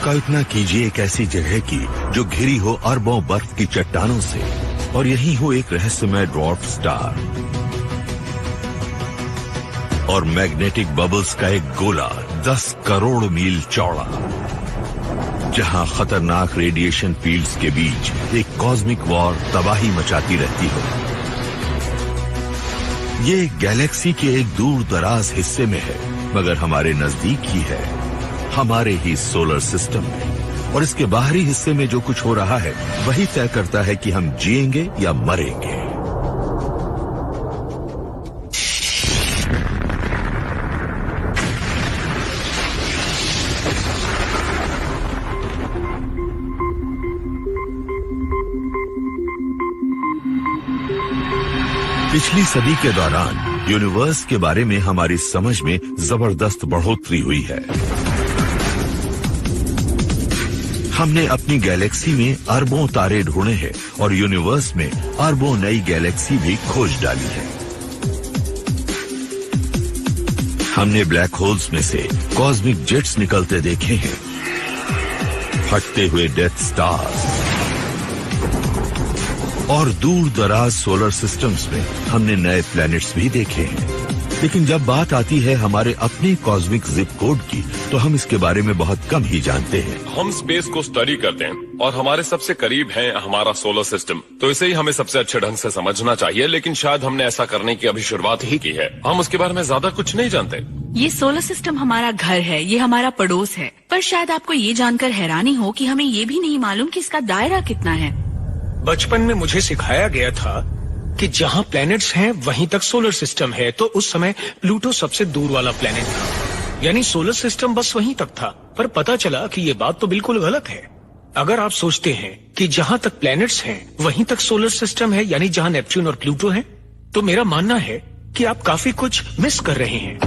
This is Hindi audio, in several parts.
कल्पना कीजिए एक ऐसी जगह की जो घिरी हो अरबों बर्फ की चट्टानों से और यहीं हो एक रहस्यमय ड्वार्फ स्टार और मैग्नेटिक बबल्स का एक गोला 10 करोड़ मील चौड़ा, जहां खतरनाक रेडिएशन फील्ड्स के बीच एक कॉस्मिक वॉर तबाही मचाती रहती हो। ये गैलेक्सी के एक दूर दराज हिस्से में है, मगर हमारे नजदीक ही है, हमारे ही सोलर सिस्टम में। और इसके बाहरी हिस्से में जो कुछ हो रहा है वही तय करता है कि हम जिएंगे या मरेंगे। पिछली सदी के दौरान यूनिवर्स के बारे में हमारी समझ में जबरदस्त बढ़ोतरी हुई है। हमने अपनी गैलेक्सी में अरबों तारे ढूंढे हैं और यूनिवर्स में अरबों नई गैलेक्सी भी खोज डाली है। हमने ब्लैक होल्स में से कॉस्मिक जेट्स निकलते देखे हैं, फटते हुए डेथ स्टार्स, और दूर दराज सोलर सिस्टम्स में हमने नए प्लैनेट्स भी देखे हैं। लेकिन जब बात आती है हमारे अपने कॉस्मिक जिप कोड की, तो हम इसके बारे में बहुत कम ही जानते हैं। हम स्पेस को स्टडी करते हैं और हमारे सबसे करीब है हमारा सोलर सिस्टम, तो इसे ही हमें सबसे अच्छे ढंग से समझना चाहिए। लेकिन शायद हमने ऐसा करने की अभी शुरुआत ही की है। हम उसके बारे में ज्यादा कुछ नहीं जानते। ये सोलर सिस्टम हमारा घर है, ये हमारा पड़ोस है, पर शायद आपको ये जानकर हैरानी हो कि हमें ये भी नहीं मालूम कि इसका दायरा कितना है। बचपन में मुझे सिखाया गया था कि जहाँ प्लैनेट्स हैं वहीं तक सोलर सिस्टम है, तो उस समय प्लूटो सबसे दूर वाला प्लैनेट था, यानी सोलर सिस्टम बस वहीं तक था। पर पता चला कि ये बात तो बिल्कुल गलत है। अगर आप सोचते हैं कि जहाँ तक प्लैनेट्स हैं वहीं तक सोलर सिस्टम है, यानी जहाँ नेपच्यून और प्लूटो हैं, तो मेरा मानना है कि आप काफी कुछ मिस कर रहे हैं।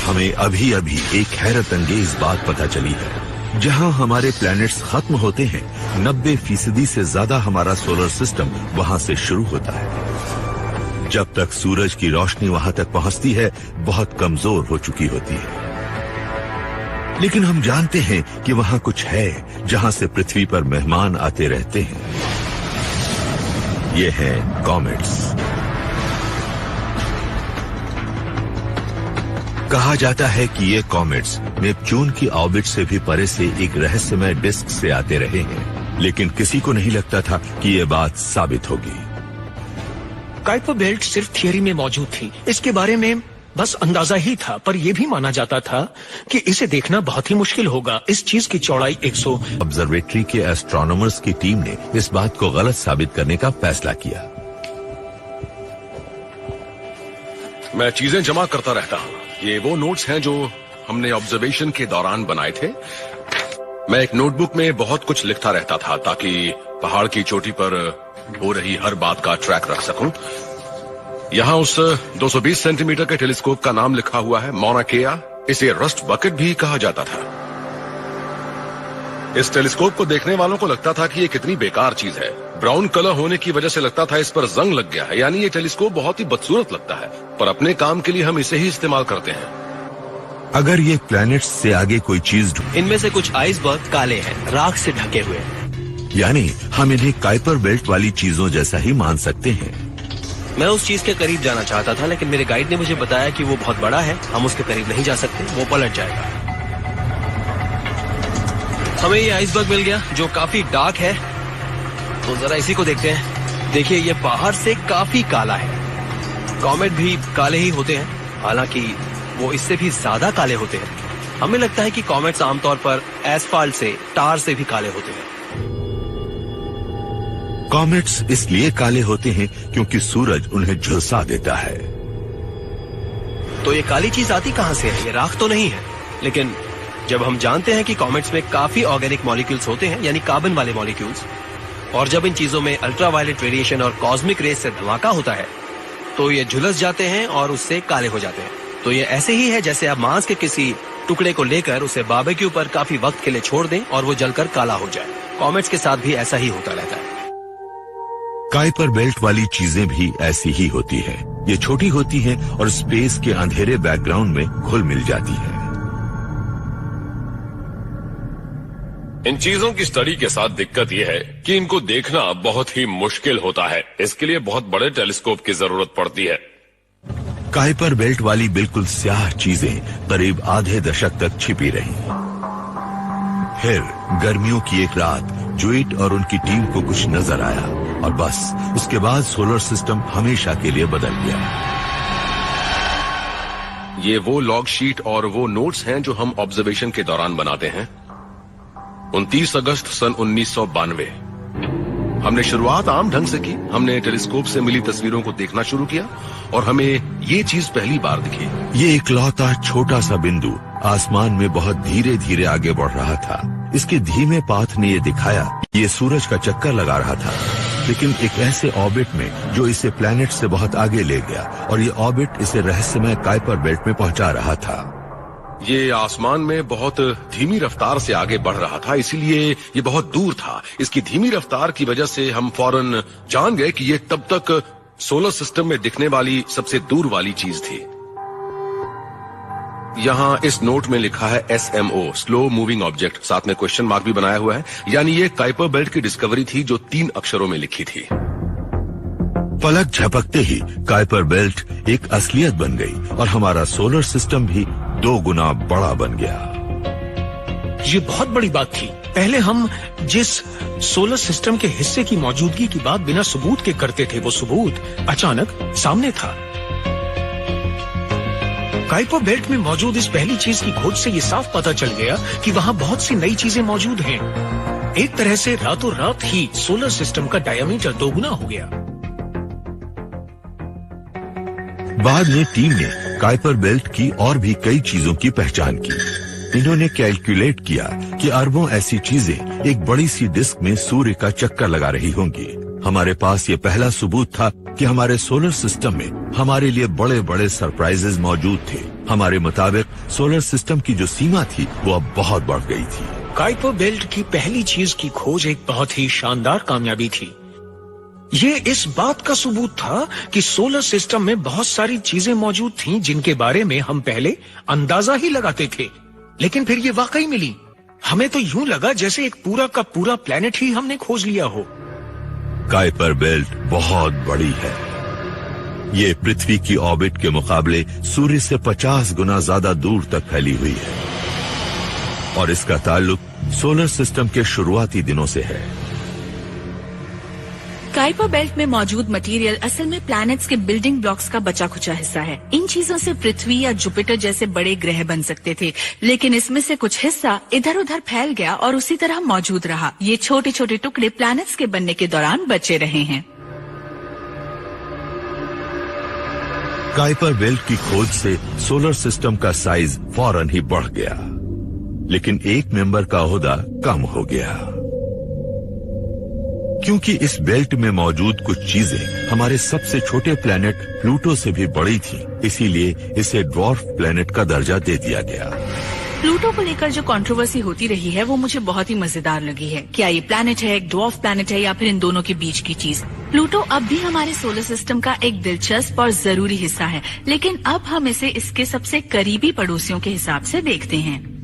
हमें अभी अभी एक हैरत अंगेज बात पता चली है। जहां हमारे प्लैनेट्स खत्म होते हैं, 90% से ज्यादा हमारा सोलर सिस्टम वहां से शुरू होता है। जब तक सूरज की रोशनी वहां तक पहुंचती है, बहुत कमजोर हो चुकी होती है। लेकिन हम जानते हैं कि वहां कुछ है जहां से पृथ्वी पर मेहमान आते रहते हैं। ये हैं कॉमेट्स। कहा जाता है कि ये कॉमेट्स नेपच्यून की ऑर्बिट से भी परे से एक रहस्यमय डिस्क से आते रहे हैं, लेकिन किसी को नहीं लगता था कि ये बात साबित होगी। काइपर बेल्ट सिर्फ थियरी में मौजूद थी, इसके बारे में बस अंदाजा ही था, पर यह भी माना जाता था कि इसे देखना बहुत ही मुश्किल होगा। इस चीज की चौड़ाई 100। ऑब्जर्वेटरी के एस्ट्रोनॉमर्स की टीम ने इस बात को गलत साबित करने का फैसला किया। मैं चीजें जमा करता रहता हूँ। ये वो नोट्स हैं जो हमने ऑब्जर्वेशन के दौरान बनाए थे। मैं एक नोटबुक में बहुत कुछ लिखता रहता था ताकि पहाड़ की चोटी पर हो रही हर बात का ट्रैक रख सकूं। यहाँ उस 220 सेंटीमीटर के टेलीस्कोप का नाम लिखा हुआ है मौना केआ। इसे रस्ट बकेट भी कहा जाता था। इस टेलीस्कोप को देखने वालों को लगता था कि ये कितनी बेकार चीज है। ब्राउन कलर होने की वजह से लगता था इस पर जंग लग गया है, यानी ये टेलीस्कोप बहुत ही बदसूरत लगता है, पर अपने काम के लिए हम इसे ही इस्तेमाल करते हैं। अगर ये प्लैनेट्स से आगे कोई चीज इनमें से कुछ आइसबर्ग काले हैं, राख से ढके हुए हैं, यानी हम इन्हें काइपर बेल्ट वाली चीजों जैसा ही मान सकते हैं। मैं उस चीज के करीब जाना चाहता था, लेकिन मेरे गाइड ने मुझे बताया कि वो बहुत बड़ा है, हम उसके करीब नहीं जा सकते, वो पलट जाएगा। हमें ये आइसबर्ग मिल गया जो काफी डार्क है, तो जरा इसी को देखते हैं। देखिए, ये बाहर से काफी काला है। कॉमेट भी काले ही होते हैं, हालांकि वो इससे भी ज्यादा काले होते हैं। हमें लगता है कि कॉमेट्स आमतौर पर एस्फाल्ट से, टार से भी काले होते हैं। कॉमेट्स इसलिए काले होते हैं क्योंकि सूरज उन्हें झुलसा देता है। तो ये काली चीज आती कहां से है? ये राख तो नहीं है, लेकिन जब हम जानते हैं कि कॉमेट्स में काफी ऑर्गेनिक मॉलिक्यूल्स होते हैं, यानी कार्बन वाले मॉलिक्यूल्स, और जब इन चीजों में अल्ट्रावायलेट रेडिएशन और कॉस्मिक रेस से धमाका होता है, तो ये झुलस जाते हैं और उससे काले हो जाते हैं। तो ये ऐसे ही है जैसे आप मांस के किसी टुकड़े को लेकर उसे बारबेक्यू पर काफी वक्त के लिए छोड़ दें और वो जलकर काला हो जाए। कॉमेट्स के साथ भी ऐसा ही होता रहता है। काइपर बेल्ट वाली चीजें भी ऐसी ही होती है। ये छोटी होती हैं और स्पेस के अंधेरे बैकग्राउंड में घुल मिल जाती है। इन चीजों की स्टडी के साथ दिक्कत यह है कि इनको देखना बहुत ही मुश्किल होता है। इसके लिए बहुत बड़े टेलीस्कोप की जरूरत पड़ती है। काइपर बेल्ट वाली बिल्कुल स्याह चीजें करीब आधे दशक तक छिपी रहीं। फिर गर्मियों की एक रात ज्वेट और उनकी टीम को कुछ नजर आया और बस उसके बाद सोलर सिस्टम हमेशा के लिए बदल गया। ये वो लॉग शीट और वो नोट्स हैं जो हम ऑब्जर्वेशन के दौरान बनाते हैं। 29 अगस्त सन 1992 हमने शुरुआत आम ढंग से की। हमने टेलीस्कोप से मिली तस्वीरों को देखना शुरू किया और हमें ये चीज पहली बार दिखी। ये इकलौता छोटा सा बिंदु आसमान में बहुत धीरे धीरे आगे बढ़ रहा था। इसके धीमे पाथ ने ये दिखाया कि ये सूरज का चक्कर लगा रहा था, लेकिन एक ऐसे ऑर्बिट में जो इसे प्लैनेट से बहुत आगे ले गया, और ये ऑर्बिट इसे रहस्यमय काइपर बेल्ट में पहुंचा रहा था। ये आसमान में बहुत धीमी रफ्तार से आगे बढ़ रहा था, इसीलिए ये बहुत दूर था। इसकी धीमी रफ्तार की वजह से हम फौरन जान गए कि ये तब तक सोलर सिस्टम में दिखने वाली सबसे दूर वाली चीज थी। यहाँ इस नोट में लिखा है SMO, स्लो मूविंग ऑब्जेक्ट, साथ में क्वेश्चन मार्क भी बनाया हुआ है। यानी ये काइपर बेल्ट की डिस्कवरी थी जो 3 अक्षरों में लिखी थी। पलक झपकते ही काइपर बेल्ट एक असलियत बन गई और हमारा सोलर सिस्टम भी 2 गुना बड़ा बन गया। ये बहुत बड़ी बात थी। पहले हम जिस सोलर सिस्टम के हिस्से की मौजूदगी की बात बिना सबूत के करते थे, वो सबूत अचानक सामने था। काइपर बेल्ट में मौजूद इस पहली चीज की खोज से ये साफ पता चल गया कि वहाँ बहुत सी नई चीजें मौजूद हैं। एक तरह से रातों रात ही सोलर सिस्टम का डायमीटर 2 गुना हो गया। बाद में टीम ने काइपर बेल्ट की और भी कई चीजों की पहचान की। इन्होंने कैलकुलेट किया कि अरबों ऐसी चीजें एक बड़ी सी डिस्क में सूर्य का चक्कर लगा रही होंगी। हमारे पास ये पहला सबूत था कि हमारे सोलर सिस्टम में हमारे लिए बड़े बड़े सरप्राइजेज मौजूद थे। हमारे मुताबिक सोलर सिस्टम की जो सीमा थी वो अब बहुत बढ़ गई थी। काइपर बेल्ट की पहली चीज की खोज एक बहुत ही शानदार कामयाबी थी। ये इस बात का सबूत था कि सोलर सिस्टम में बहुत सारी चीजें मौजूद थीं जिनके बारे में हम पहले अंदाजा ही लगाते थे, लेकिन फिर ये वाकई मिली। हमें तो यूं लगा जैसे एक पूरा का पूरा प्लेनेट ही हमने खोज लिया हो। काइपर बेल्ट बहुत बड़ी है। ये पृथ्वी की ऑर्बिट के मुकाबले सूर्य से 50 गुना ज्यादा दूर तक फैली हुई है और इसका ताल्लुक सोलर सिस्टम के शुरुआती दिनों से है। काइपर बेल्ट में मौजूद मटेरियल असल में प्लैनेट्स के बिल्डिंग ब्लॉक्स का बचा खुचा हिस्सा है। इन चीजों से पृथ्वी या जुपिटर जैसे बड़े ग्रह बन सकते थे, लेकिन इसमें से कुछ हिस्सा इधर उधर फैल गया और उसी तरह मौजूद रहा। ये छोटे छोटे टुकड़े प्लैनेट्स के बनने के दौरान बचे रहे हैं। काइपर बेल्ट की खोज से सोलर सिस्टम का साइज फौरन ही बढ़ गया, लेकिन एक मेंबर का ओहदा कम हो गया, क्योंकि इस बेल्ट में मौजूद कुछ चीजें हमारे सबसे छोटे प्लेनेट प्लूटो से भी बड़ी थी। इसीलिए इसे ड्वार्फ प्लेनेट का दर्जा दे दिया गया। प्लूटो को लेकर जो कंट्रोवर्सी होती रही है वो मुझे बहुत ही मजेदार लगी है। क्या ये प्लैनेट है, एक ड्वार्फ प्लैनेट है, या फिर इन दोनों के बीच की चीज? प्लूटो अब भी हमारे सोलर सिस्टम का एक दिलचस्प और जरूरी हिस्सा है, लेकिन अब हम इसे इसके सबसे करीबी पड़ोसियों के हिसाब से देखते हैं।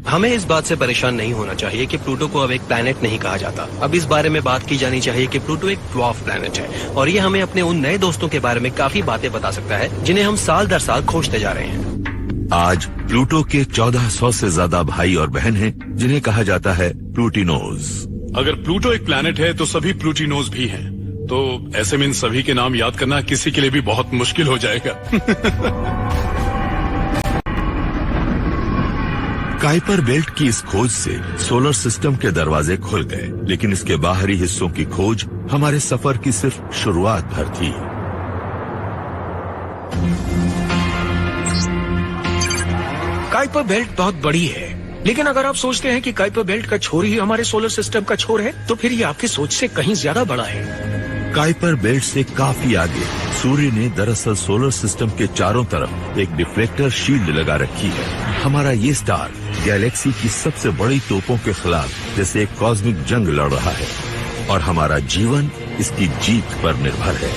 हमें इस बात से परेशान नहीं होना चाहिए कि प्लूटो को अब एक प्लैनेट नहीं कहा जाता। अब इस बारे में बात की जानी चाहिए कि प्लूटो एक ड्वार्फ प्लैनेट है और ये हमें अपने उन नए दोस्तों के बारे में काफी बातें बता सकता है जिन्हें हम साल दर साल खोजते जा रहे हैं। आज प्लूटो के 1400 से ज्यादा भाई और बहन हैं, जिन्हें कहा जाता है प्लूटिनोज। अगर प्लूटो एक प्लैनेट है तो सभी प्लूटिनोज भी हैं, तो ऐसे में इन सभी के नाम याद करना किसी के लिए भी बहुत मुश्किल हो जाएगा। काइपर बेल्ट की इस खोज से सोलर सिस्टम के दरवाजे खुल गए, लेकिन इसके बाहरी हिस्सों की खोज हमारे सफर की सिर्फ शुरुआत भर थी। काइपर बेल्ट बहुत बड़ी है, लेकिन अगर आप सोचते हैं कि काइपर बेल्ट का छोर ही हमारे सोलर सिस्टम का छोर है, तो फिर ये आपकी सोच से कहीं ज्यादा बड़ा है। काइपर बेल्ट से काफी आगे सूर्य ने दरअसल सोलर सिस्टम के चारों तरफ एक डिफ्लेक्टर शील्ड लगा रखी है। हमारा ये स्टार गैलेक्सी की सबसे बड़ी तोपों के खिलाफ जैसे एक कॉस्मिक जंग लड़ रहा है और हमारा जीवन इसकी जीत पर निर्भर है।